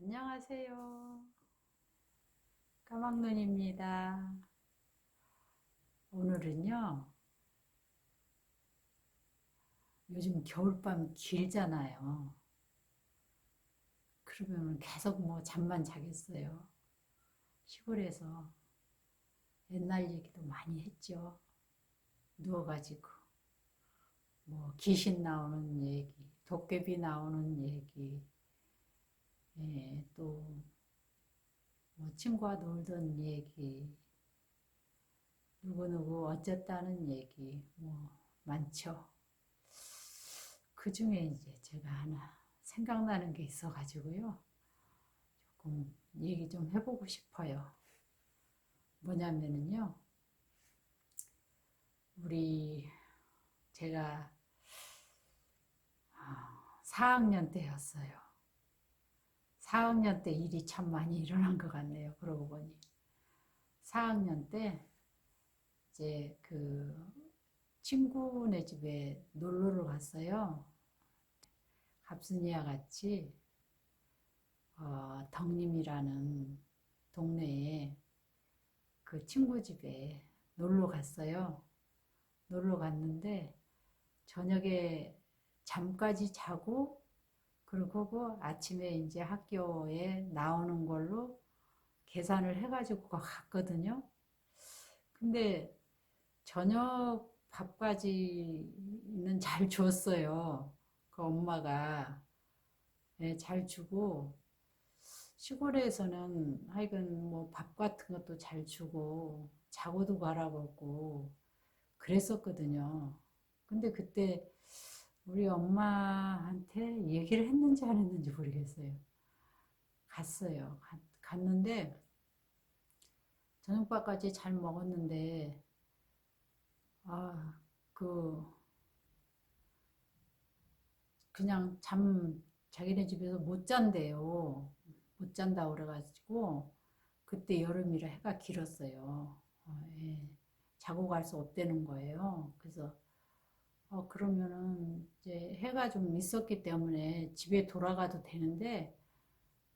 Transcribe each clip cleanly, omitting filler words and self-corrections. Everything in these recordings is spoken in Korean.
안녕하세요. 까막눈입니다. 오늘은요, 요즘 겨울밤 길잖아요. 그러면 계속 뭐 잠만 자겠어요. 시골에서 옛날 얘기도 많이 했죠. 누워가지고, 뭐 귀신 나오는 얘기, 도깨비 나오는 얘기, 예, 또뭐 친구와 놀던 얘기, 누구누구 어쨌다는 얘기, 뭐 많죠. 그 중에 이제 제가 하나 생각나는 게 있어가지고요. 조금 얘기 좀 해보고 싶어요. 뭐냐면은요, 우리, 제가 4학년 때였어요. 4학년 때 일이 참 많이 일어난 것 같네요. 그러고 보니. 4학년 때 이제 그 친구네 집에 놀러를 갔어요. 갑순이와 같이 덕림이라는 동네에 그 친구 집에 놀러 갔어요. 놀러 갔는데 저녁에 잠까지 자고 그리고 아침에 이제 학교에 나오는 걸로 계산을 해가지고 갔거든요. 근데 저녁 밥까지는 잘 줬어요. 그 엄마가. 네, 잘 주고 시골에서는 하여간 뭐 밥 같은 것도 잘 주고 자고도 가라고 했고 그랬었거든요. 근데 그때 우리 엄마한테 얘기를 했는지 안 했는지 모르겠어요. 갔어요. 갔는데 저녁밥까지 잘 먹었는데 아, 그 그냥 자기네 집에서 못 잔대요. 못 잔다 그래가지고 그때 여름이라 해가 길었어요. 예. 자고 갈 수 없다는 거예요. 그래서 그러면은 이제 해가 좀 있었기 때문에 집에 돌아가도 되는데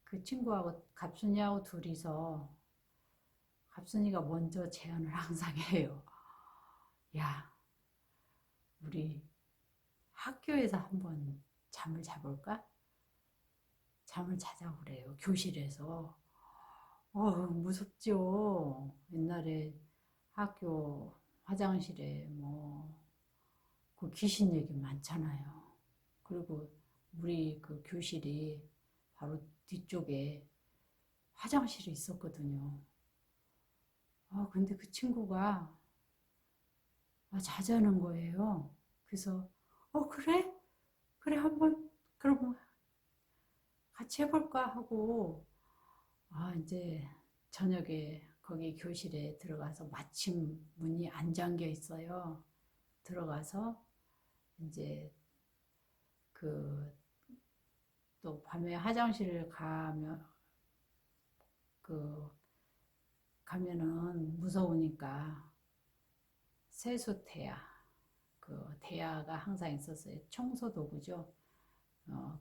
그 친구하고 갑순이하고 둘이서 갑순이가 먼저 제안을 항상 해요. 야, 우리 학교에서 한번 잠을 자볼까? 잠을 자자고 그래요. 교실에서. 무섭죠. 옛날에 학교 화장실에 그 귀신 얘기 많잖아요. 그리고 우리 그 교실이 바로 뒤쪽에 화장실이 있었거든요. 근데 그 친구가 자자는 거예요. 그래서, 그래? 그래, 한번, 그럼 같이 해볼까 하고, 이제 저녁에 거기 교실에 들어가서 마침 문이 안 잠겨 있어요. 들어가서 이제 그 또 밤에 화장실을 그 가면은 무서우니까 세수대야 그 대야가 항상 있었어요. 청소 도구죠.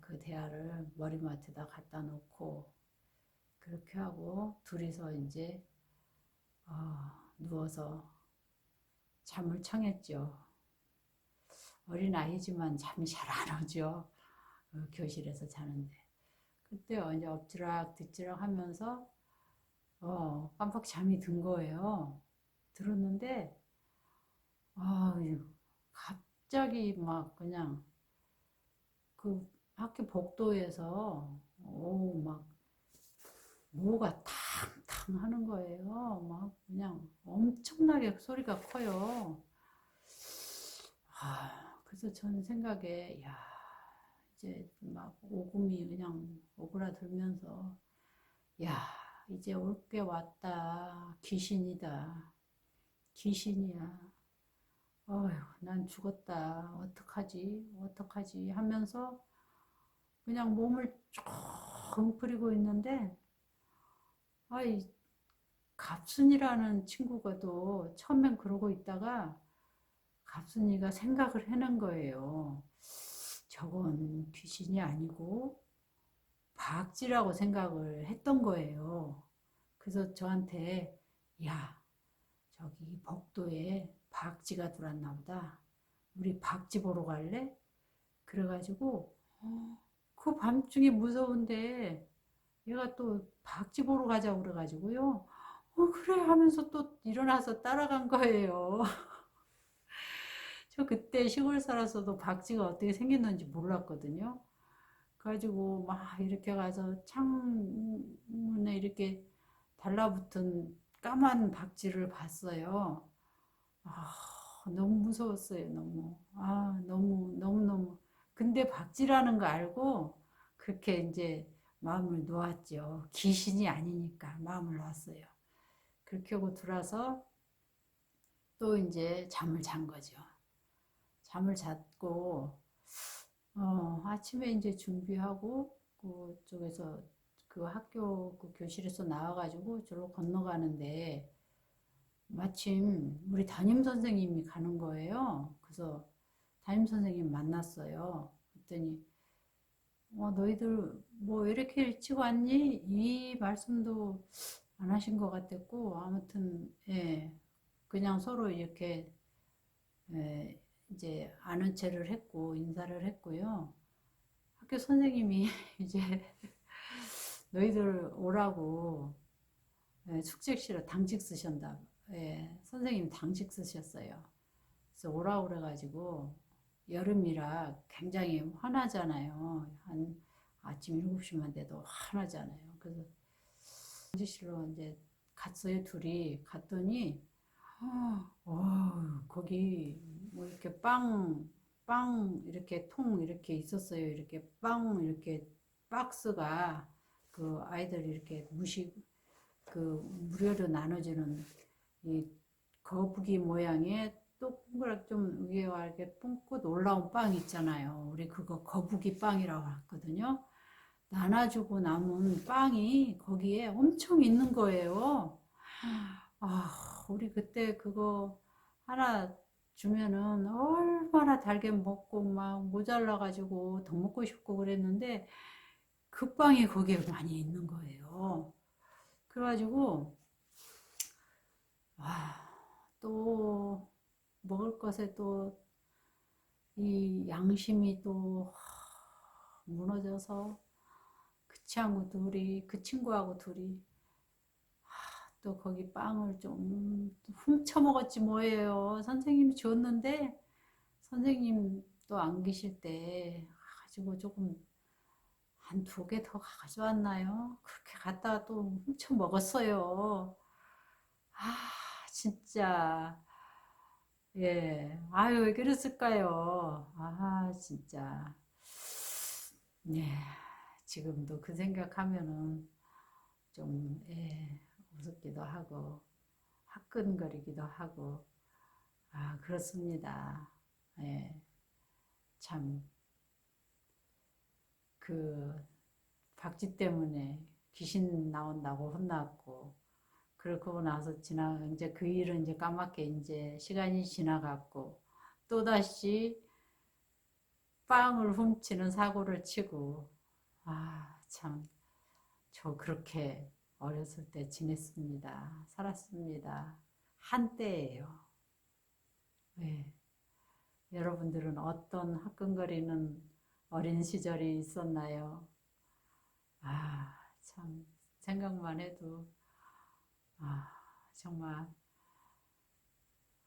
그 대야를 머리맡에다 갖다 놓고 그렇게 하고 둘이서 이제 누워서 잠을 청했죠. 어린 아이지만 잠이 잘 안 오죠. 교실에서 자는데. 그때 이제 엎치락 뒤치락 하면서 깜빡 잠이 든 거예요. 들었는데 아, 갑자기 막 그냥 그 학교 복도에서 막 뭐가 탕탕 하는 거예요. 막 그냥 엄청나게 소리가 커요. 그래서 저는 생각에 야 이제 막 오금이 그냥 오그라들면서 야 이제 올 게 왔다. 귀신이다. 귀신이야. 어휴, 난 죽었다. 어떡하지? 어떡하지? 하면서 그냥 몸을 쭉 웅크리고 있는데, 아이, 갑순이라는 친구가 또 처음엔 그러고 있다가 갑순이가 생각을 해낸 거예요. 저건 귀신이 아니고 박쥐라고 생각을 했던 거예요. 그래서 저한테 야, 저기 복도에 박쥐가 들어왔나 보다. 우리 박쥐 보러 갈래? 그래가지고 그 밤중에 무서운데 얘가 또 박쥐 보러 가자고 그래가지고요. 그래 하면서 또 일어나서 따라간 거예요. 저 그때 시골 살았어도 박쥐가 어떻게 생겼는지 몰랐거든요. 그래가지고 막 이렇게 가서 창문에 이렇게 달라붙은 까만 박쥐를 봤어요. 아, 너무 무서웠어요, 너무. 너무. 근데 박쥐라는 거 알고 그렇게 이제 마음을 놓았죠. 귀신이 아니니까 마음을 놓았어요. 그렇게 하고 들어서 또 이제 잠을 잔 거죠. 잠을 잤고, 아침에 이제 준비하고, 그쪽에서 그 학교 그 교실에서 나와가지고 저로 건너가는데, 마침 우리 담임 선생님이 가는 거예요. 그래서 담임 선생님 만났어요. 그랬더니 너희들 뭐 이렇게 일찍 왔니? 이 말씀도 안 하신 것 같았고 아무튼 예 그냥 서로 이렇게 예, 이제 아는 체를 했고 인사를 했고요. 학교 선생님이 이제 너희들 오라고 숙직실에 당직 쓰셨다. 예, 선생님 당직 쓰셨어요. 그래서 오라고 그래가지고 여름이라 굉장히 화나잖아요. 한 아침 7시만 돼도 화나잖아요. 그래서 당직실로 이제 갔어요. 둘이 갔더니 거기 뭐 이렇게 빵 이렇게 통 이렇게 있었어요. 이렇게 빵 이렇게 박스가 그 아이들 이렇게 그 무료로 나눠주는 이 거북이 모양의 동그랗게 좀 위에가 이렇게 뽕긋 올라온 빵 있잖아요. 우리 그거 거북이 빵이라고 하거든요. 나눠주고 남은 빵이 거기에 엄청 있는 거예요. 우리 그때 그거 하나 주면은 얼마나 달게 먹고 막 모자라가지고 더 먹고 싶고 그랬는데 그 빵이 거기에 많이 있는 거예요. 그래가지고 또 먹을 것에 또 이 양심이 또 무너져서 그 친구하고 둘이 또 거기 빵을 좀 훔쳐 먹었지 뭐예요. 선생님이 줬는데 선생님 또 안 계실 때 가지고 조금 한 2개 더 가져왔나요? 그렇게 갖다가 또 훔쳐 먹었어요. 진짜 예. 아유, 왜 그랬을까요? 진짜. 네. 지금도 그 생각하면은 좀, 예, 우습기도 하고, 화끈거리기도 하고, 그렇습니다. 예. 참, 그, 박쥐 때문에 귀신 나온다고 혼났고, 그러고 나서 이제 그 일은 이제 까맣게 이제 시간이 지나갔고, 또다시 빵을 훔치는 사고를 치고, 참, 저 그렇게 어렸을 때 지냈습니다. 살았습니다. 한때예요. 네. 여러분들은 어떤 화끈거리는 어린 시절이 있었나요? 참, 생각만 해도, 정말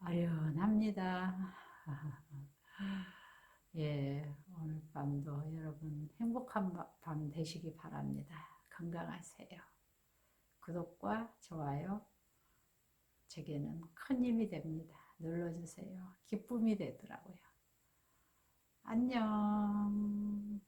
아련합니다. 예, 오늘 밤도 여러분 행복한 밤 되시기 바랍니다. 건강하세요. 구독과 좋아요, 제게는 큰 힘이 됩니다. 눌러주세요. 기쁨이 되더라고요. 안녕.